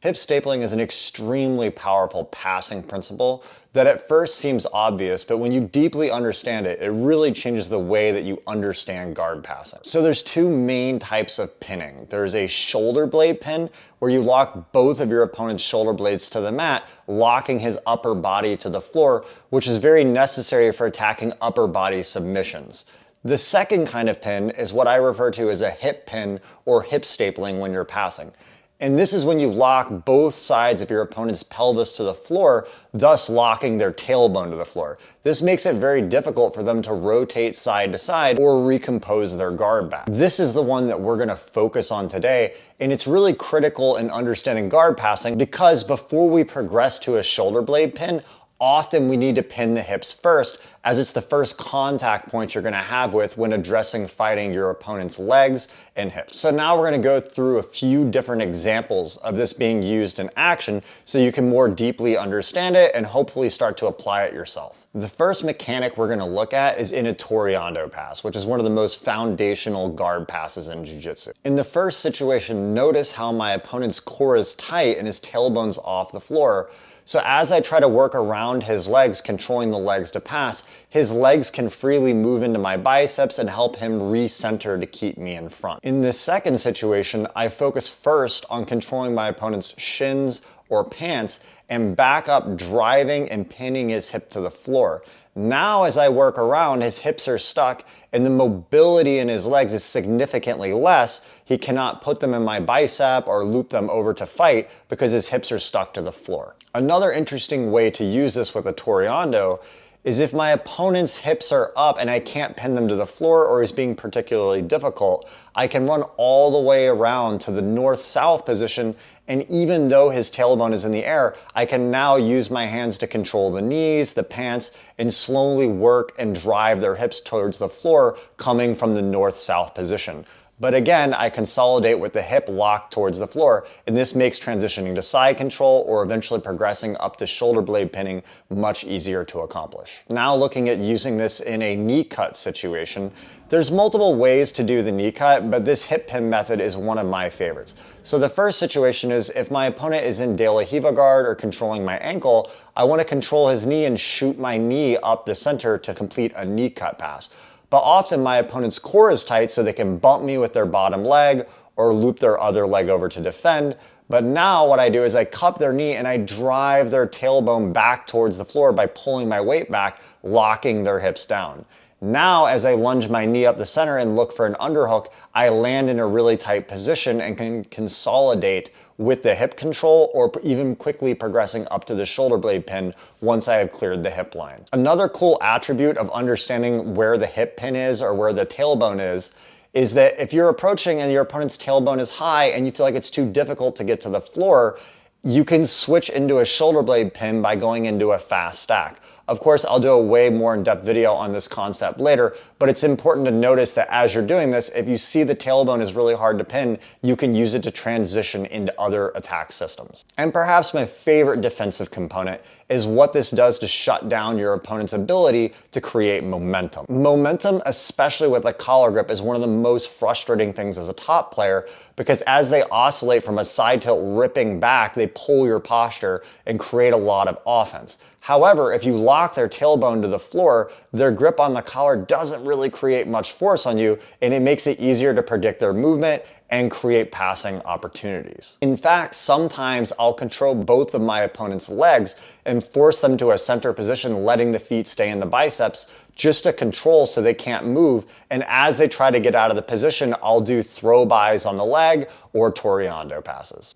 Hip stapling is an extremely powerful passing principle that at first seems obvious, but when you deeply understand it, it really changes the way that you understand guard passing. So there's two main types of pinning. There's a shoulder blade pin, where you lock both of your opponent's shoulder blades to the mat, locking his upper body to the floor, which is very necessary for attacking upper body submissions. The second kind of pin is what I refer to as a hip pin or hip stapling when you're passing. And this is when you lock both sides of your opponent's pelvis to the floor, thus locking their tailbone to the floor. This makes it very difficult for them to rotate side to side or recompose their guard back. This is the one that we're gonna focus on today, and it's really critical in understanding guard passing because before we progress to a shoulder blade pin, often we need to pin the hips first, as it's the first contact point you're gonna have with when addressing fighting your opponent's legs and hips. So now we're gonna go through a few different examples of this being used in action so you can more deeply understand it and hopefully start to apply it yourself. The first mechanic we're gonna look at is in a toreando pass, which is one of the most foundational guard passes in Jiu-Jitsu. In the first situation, notice how my opponent's core is tight and his tailbone's off the floor. So as I try to work around his legs, controlling the legs to pass, his legs can freely move into my biceps and help him recenter to keep me in front. In this second situation, I focus first on controlling my opponent's shins or pants and back up, driving and pinning his hip to the floor. Now as I work around, his hips are stuck and the mobility in his legs is significantly less. He cannot put them in my bicep or loop them over to fight because his hips are stuck to the floor. Another interesting way to use this with a toreando is if my opponent's hips are up and I can't pin them to the floor or is being particularly difficult, I can run all the way around to the north-south position, and even though his tailbone is in the air, I can now use my hands to control the knees, the pants, and slowly work and drive their hips towards the floor coming from the north-south position. But again, I consolidate with the hip locked towards the floor, and this makes transitioning to side control or eventually progressing up to shoulder blade pinning much easier to accomplish. Now looking at using this in a knee cut situation, there's multiple ways to do the knee cut, but this hip pin method is one of my favorites. So the first situation is if my opponent is in De La Riva guard or controlling my ankle, I want to control his knee and shoot my knee up the center to complete a knee cut pass. But often my opponent's core is tight so they can bump me with their bottom leg or loop their other leg over to defend. But now what I do is I cup their knee and I drive their tailbone back towards the floor by pulling my weight back, locking their hips down. Now, as I lunge my knee up the center and look for an underhook, I land in a really tight position and can consolidate with the hip control or even quickly progressing up to the shoulder blade pin once I have cleared the hip line. Another cool attribute of understanding where the hip pin is or where the tailbone is that if you're approaching and your opponent's tailbone is high and you feel like it's too difficult to get to the floor, you can switch into a shoulder blade pin by going into a fast stack. Of course, I'll do a way more in-depth video on this concept later, but it's important to notice that as you're doing this, if you see the tailbone is really hard to pin, you can use it to transition into other attack systems. And perhaps my favorite defensive component is what this does to shut down your opponent's ability to create momentum. Momentum, especially with a collar grip, is one of the most frustrating things as a top player because as they oscillate from a side tilt ripping back, they pull your posture and create a lot of offense. However, if you lock their tailbone to the floor, their grip on the collar doesn't really create much force on you, and it makes it easier to predict their movement and create passing opportunities. In fact, sometimes I'll control both of my opponent's legs and force them to a center position, letting the feet stay in the biceps just to control so they can't move. And as they try to get out of the position, I'll do throw bys on the leg or toreando passes.